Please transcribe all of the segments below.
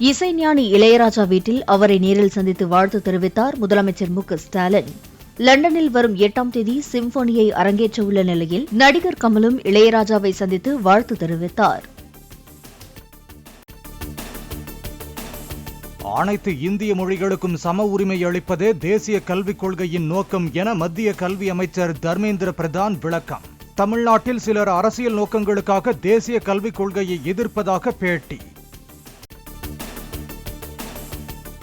இசைஞானி இளையராஜா வீட்டில் அவரை நேரில் சந்தித்து வாழ்த்து தெரிவித்தார் முதலமைச்சர் மு.க.ஸ்டாலின். லண்டனில் வரும் 8ஆம் தேதி சிம்பொனியை அரங்கேற்ற உள்ள நிலையில் நடிகர் கமலும் இளையராஜாவை சந்தித்து வாழ்த்து தெரிவித்தார். அனைத்து இந்திய மொழிகளுக்கும் சம உரிமை அளிப்பதே தேசிய கல்விக் கொள்கையின் நோக்கம் என மத்திய கல்வி அமைச்சர் தர்மேந்திர பிரதான் விளக்கம். தமிழ்நாட்டில் சிலர் அரசியல் நோக்கங்களுக்காக தேசிய கல்விக் கொள்கையை எதிர்ப்பதாக பேட்டி.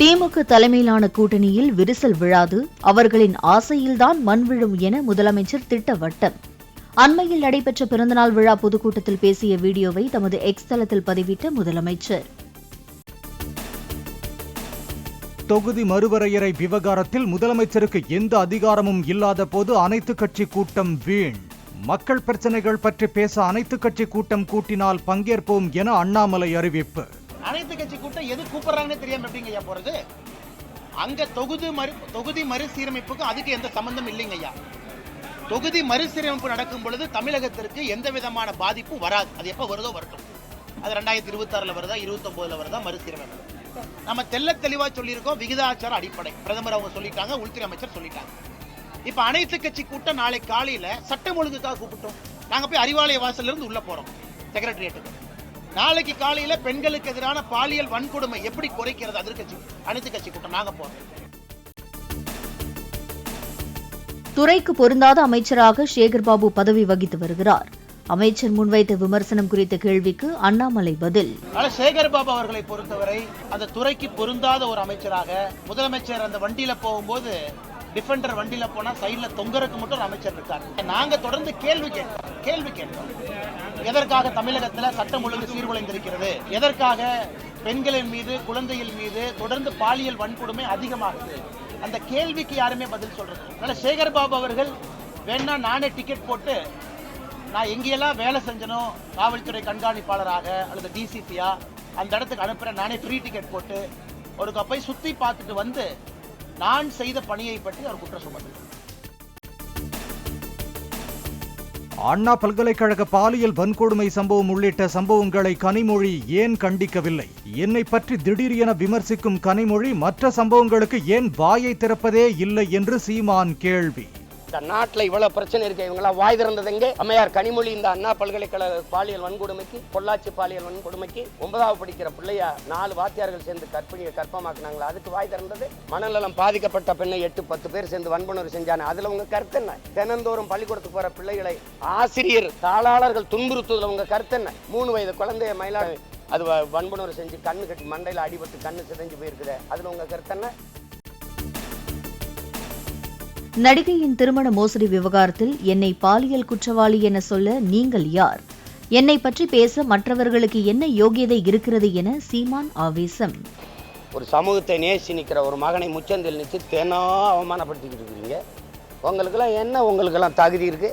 திமுக தலைமையிலான கூட்டணியில் விரிசல் விழாது, அவர்களின் ஆசையில்தான் மண் விழும் என முதலமைச்சர் திட்டவட்டம். அண்மையில் நடைபெற்ற பிறந்தநாள் விழா பொதுக்கூட்டத்தில் பேசிய வீடியோவை தமது எக்ஸ் தளத்தில் பதிவிட்ட முதலமைச்சர், தொகுதி மறுவரையறை விவகாரத்தில் முதலமைச்சருக்கு எந்த அதிகாரமும் இல்லாத போது அனைத்து கட்சி கூட்டம் வீண். மக்கள் பிரச்சனைகள் பற்றி பேச அனைத்து கட்சி கூட்டம் கூட்டினால் பங்கேற்போம் என அண்ணாமலை அறிவிப்பு. அனைத்து கட்சி கூட்டம் எது கூப்பிடுறாங்கன்னு தெரியாம எப்படிங்க போறது? அங்க தொகுதி மறுசீரமைப்புக்கு அதுக்கு எந்த சம்பந்தம் இல்லைங்க ஐயா. தொகுதி மறுசீரமைப்பு நடக்கும் பொழுது தமிழகத்திற்கு எந்த விதமான பாதிப்பும் வராது. அது எப்ப வருதோ வரட்டும். அது 2026 வருதா 29 வருதா மறுசீரமைப்பு. நம்ம தெல்ல தெளிவா சொல்லியிருக்கோம். விகிதாச்சார அடிப்படை பிரதமர் அவங்க சொல்லிட்டாங்க, உள்துறை அமைச்சர் சொல்லிட்டாங்க. இப்ப அனைத்து கட்சி கூட்டம் நாளை காலையில சட்டம் ஒழுங்குக்காக கூப்பிட்டோம். நாங்க போய் அறிவாலய வாசல்ல இருந்து உள்ள போறோம் செக்ரட்டரியேட்டுக்கு. நாளைக்கு காலையில பெண்களுக்கு எதிரான பாலியல் வன்கொடுமை எப்படி குறைக்கிறது அனைத்து கட்சி கூட்டம் நாங்க போறோம். துறைக்கு பொருந்தாத அமைச்சராக சேகர்பாபு பதவி வகித்து வருகிறார். அமைச்சர் முன்வைத்த விமர்சனம் குறித்த கேள்விக்கு அண்ணாமலை பதில். சேகர்பாபு அவர்களை பொறுத்தவரை அந்த துறைக்கு பொருந்தாத ஒரு அமைச்சராக முதலமைச்சர் அந்த வண்டியில போகும்போது டிஃபெண்டர் வண்டியில போனா சைட்ல தொங்கறதுக்கு மட்டும் ஒரு அமைச்சர் இருக்காரு. நாங்க தொடர்ந்து கேள்வி கேட்கிறோம். எதற்காக தமிழகத்தில் சட்டம் ஒழுங்கு சீர்குலைந்திருக்கிறது? எதற்காக பெண்களின் மீது குழந்தைகள் மீது தொடர்ந்து பாலியல் வன்கொடுமை அதிகமாகுது? அந்த கேள்விக்கு யாருமே பதில் சொல்றது. அதனால சேகர்பாபு அவர்கள் வேணா நானே டிக்கெட் போட்டு நான் எங்கெல்லாம் வேலை செஞ்சனோ காவல்துறை கண்காணிப்பாளராக அல்லது டிசிபியா அந்த இடத்துக்கு அனுப்புறேன். நானே ஃப்ரீ டிக்கெட் போட்டு ஒரு போய் சுத்தி பார்த்துட்டு வந்து நான் செய்த பணியை பற்றி அவர் குற்றம் சுமத்துகிறார். அண்ணா பல்கலைக்கழக பாலியல் வன்கொடுமை சம்பவம் உள்ளிட்ட சம்பவங்களை கனிமொழி ஏன் கண்டிக்கவில்லை? என்னை பற்றி திடீரென விமர்சிக்கும் கனிமொழி மற்ற சம்பவங்களுக்கு ஏன் வாயை திறப்பதே இல்லை என்று சீமான் கேள்வி. இந்த நாட்டில் இவ்வளவு பிரச்சனை இருக்கு, இவங்களா வாய் திறந்தது எங்கே? அம்மையார் கனிமொழி இந்த அண்ணா பல்கலைக்கழக பாலியல் வன்கொடுமைக்கு, பொள்ளாச்சி பாலியல் வன்கொடுமைக்கு 9வது படிக்கிற பிள்ளையா 4 வாத்தியார்கள் சேர்ந்து கற்பமாக்குனாங்களா? அதுக்கு வாய் திறந்தது? மனநலம் பாதிக்கப்பட்ட பெண்ணை 8-10 பேர் சேர்ந்து வன்புணர்வு செஞ்சானே, அதுல உங்க கருத்து என்ன? தினந்தோறும் பள்ளிக்கூடத்துக்கு போற பிள்ளைகளை ஆசிரியர் தாளாளர்கள் துன்புறுத்துவதில் உங்க கருத்து என்ன? 3 வயது குழந்தைய மயிலாடு அது வன்புணர்வு செஞ்சு கண்ணு கட்டி மண்டையில அடிபட்டு கண்ணு சிதைஞ்சு போயிருக்குது, அதுல உங்க கருத்து என்ன? நடிகையின் திருமண மோசடி விவகாரத்தில் என்னை பாலியல் குற்றவாளி என சொல்ல நீங்கள் யார்? என்னை பற்றி பேச மற்றவர்களுக்கு என்ன யோகியதை இருக்கிறது என சீமான் ஆவேசம். ஒரு சமூகத்தை நேசி நிற்கிற ஒரு மகனை முச்சந்தில் நிச்சு தேனா அவமானப்படுத்திக்கிட்டு இருக்கிறீங்க. உங்களுக்கெல்லாம் தகுதி இருக்கு?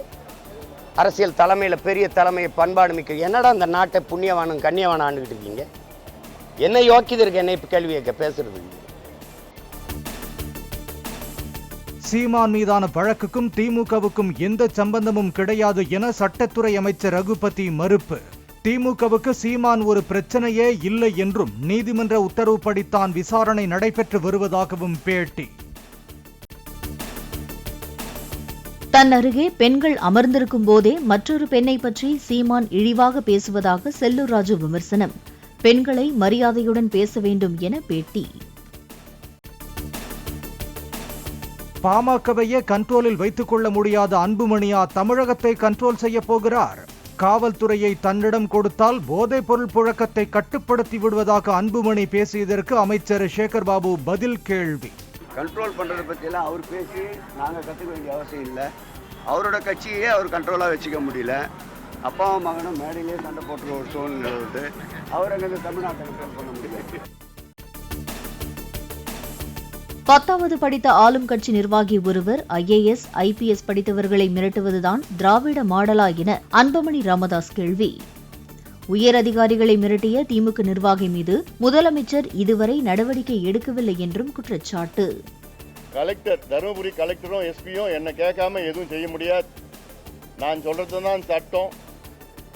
அரசியல் தலைமையில் பெரிய தலைமையை பண்பாடு மிக்க என்னடா அந்த நாட்டை புண்ணியவானும் கண்ணியவானும் ஆண்டுகிட்டு இருக்கீங்க? என்ன யோக்கியது இருக்கு என்னை கேள்வி கேட்க பேசுறது? சீமான் மீதான வழக்குக்கும் திமுகவுக்கும் எந்த சம்பந்தமும் கிடையாது என சட்டத்துறை அமைச்சர் ரகுபதி மறுப்பு. திமுகவுக்கு சீமான் ஒரு பிரச்சனையே இல்லை என்றும் நீதிமன்ற உத்தரவுப்படித்தான் விசாரணை நடைபெற்று வருவதாகவும் பேட்டி. தன் அருகே பெண்கள் அமர்ந்திருக்கும் போதே மற்றொரு பெண்ணை பற்றி சீமான் இழிவாக பேசுவதாக செல்லூர் ராஜு விமர்சனம். பெண்களை மரியாதையுடன் பேச வேண்டும் என பேட்டி. பாமகவையே கண்ட்ரோலில் வைத்துக் கொள்ள முடியாத அன்புமணியா தமிழகத்தை கண்ட்ரோல் செய்ய போகிறார்? காவல்துறையை தன்னிடம் கொடுத்தால் போதைப் பொருள் புழக்கத்தை கட்டுப்படுத்தி விடுவதாக அன்புமணி பேசியதற்கு அமைச்சர் சேகர்பாபு பதில் கேள்வி. கண்ட்ரோல் பண்றதை பத்தி எல்லாம் அவர் பேசி நாங்க கத்துக்க வேண்டிய அவசியம் இல்லை. அவரோட கட்சியே அவர் கண்ட்ரோலா வச்சுக்க முடியல. அப்பாவும் மகனும் மேடையிலேயே சண்டை போட்டுருக்க ஒரு சூழ்நிலை வருது. அவர் அங்கே தமிழ்நாட்டை கண்ட்ரோல் பண்ண முடியல. 10வது படித்த ஆளும் கட்சி நிர்வாகி ஒருவர் IAS, IPS படித்தவர்களை மிரட்டுவதுதான் திராவிட மாடலா என அன்புமணி ராமதாஸ் கேள்வி. உயர் அதிகாரிகளை மிரட்டிய திமுக நிர்வாகி மீது முதலமைச்சர் இதுவரை நடவடிக்கை எடுக்கவில்லை என்றும் குற்றச்சாட்டு. கலெக்டர் தருமபுரி கலெக்டரும் எஸ்பியும் என்ன கேட்காம எதுவும் செய்ய முடியாது. நான் சொல்றதுதான் சட்டம்.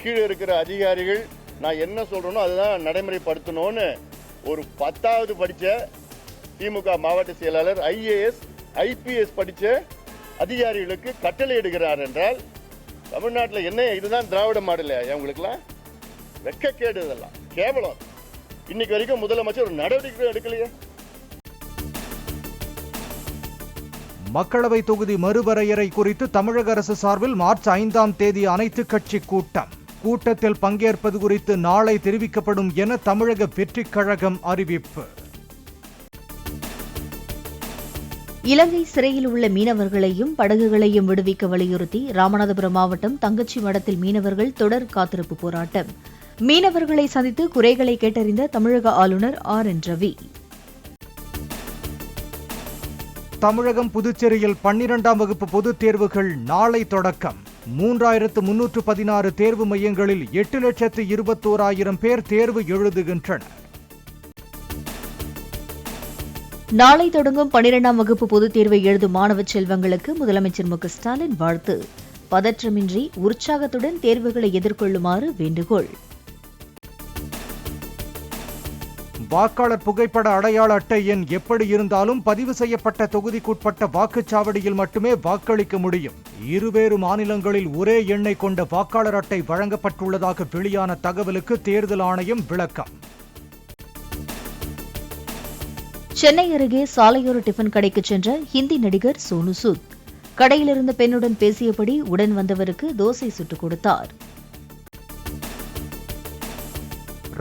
கீழே இருக்கிற அதிகாரிகள் நான் என்ன சொல்றேனோ அதுதான் நடைமுறைப்படுத்தணும்னு ஒரு 10வது படிச்ச திமுக மாவட்ட செயலாளர் IAS IPS படிச்ச அதிகாரிகளுக்கு கட்டளை எடுக்கிறார் என்றால் தமிழ்நாட்டில் என்ன இதுதான் திராவிட மாடல்? அவங்களுக்குலாம் வெட்கக்கேடு, இதெல்லாம் கேவலம். இன்னைக்கு வரைக்கும் முதலமைச்சர் ஒரு நடவடிக்கை எடுக்கலையே. மக்களவை தொகுதி மறுவரையறை குறித்து தமிழக அரசு சார்பில் மார்ச் 5ஆம் தேதி அனைத்து கட்சி கூட்டம். கூட்டத்தில் பங்கேற்பது குறித்து நாளை தெரிவிக்கப்படும் என தமிழக வெற்றிக் கழகம் அறிவிப்பு. இலங்கை சிறையில் உள்ள மீனவர்களையும் படகுகளையும் விடுவிக்க வலியுறுத்தி ராமநாதபுரம் மாவட்டம் தங்கச்சி மடத்தில் மீனவர்கள் தொடர் காத்திருப்பு போராட்டம். மீனவர்களை சந்தித்து குறைகளை கேட்டறிந்த தமிழக ஆளுநர் RN ரவி. தமிழகம் புதுச்சேரியில் 12ஆம் வகுப்பு பொதுத் தேர்வுகள் நாளை தொடக்கம். 3316 தேர்வு மையங்களில் 8,21,000 பேர் தேர்வு எழுதுகின்றனர். நாளை தொடங்கும் 12ஆம் வகுப்பு பொதுத் தேர்வை எழுதும் மாணவ செல்வங்களுக்கு முதலமைச்சர் மு க ஸ்டாலின் வாழ்த்து. பதற்றமின்றி உற்சாகத்துடன் தேர்வுகளை எதிர்கொள்ளுமாறு வேண்டுகோள். வாக்காளர் புகைப்பட அடையாள அட்டை எண் எப்படி இருந்தாலும் பதிவு செய்யப்பட்ட தொகுதிக்குட்பட்ட வாக்குச்சாவடியில் மட்டுமே வாக்களிக்க முடியும். இருவேறு மாநிலங்களில் ஒரே எண்ணை கொண்ட வாக்காளர் அட்டை வழங்கப்பட்டுள்ளதாக வெளியான தகவலுக்கு தேர்தல் ஆணையம் விளக்கம். சென்னை அருகே சாலையோர டிஃபன் கடைக்கு சென்ற ஹிந்தி நடிகர் சோனு சூத் கடையில் இருந்த பெண்ணுடன் பேசியபடி உடன் வந்தவருக்கு தோசை சுட்டுக் கொடுத்தார்.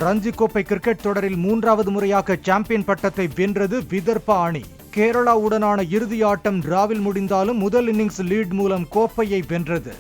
ரஞ்சி கோப்பை கிரிக்கெட் தொடரில் 3வது முறையாக சாம்பியன் பட்டத்தை வென்றது விதர்பா அணி. கேரளாவுடனான இறுதி ஆட்டம் டிராவில் முடிந்தாலும் முதல் இன்னிங்ஸ் லீட் மூலம் கோப்பையை வென்றது.